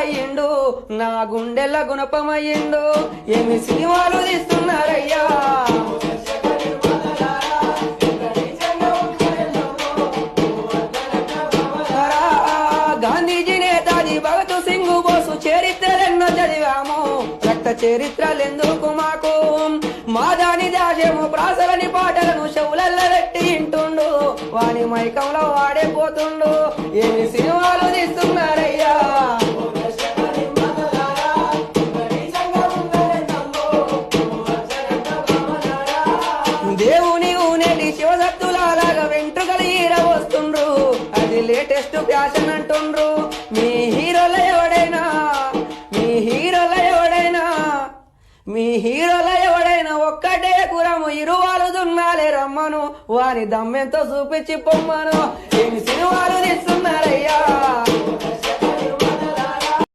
అయ్యిండు నా గుండెల గుణపమయ్యిండు ఏమి సినిమాలు తీస్తున్నారయ్యా గాంధీజీ నేతాజీ భగత్ సింగ్ బోసు చరిత్రలెన్నో చదివాము రక్త చరిత్రలెందుకు మాకు మాదాని దాశము ప్రాసలని పాటలను చెవులల్ల పెట్టి ఇంటుండు వాని మైకంలో వాడేపోతుండు ఏమి సినిమాలు తీస్తున్నారయ్యా దేవుని ఊనేటి శివసత్తులాగా వెంట్రుకలు ఈర వస్తుండ్రు అది లేటెస్ట్ ఫ్యాషన్ అంటుండ్రు మీ హీరోల ఎవడైనా ఒక్కటే కురము ఇరువాలు దున్నాలే రమ్మను వాని దమ్మెంతో చూపించి పొమ్మను ఏమి సినిమాలు తీస్తున్నారయ్యా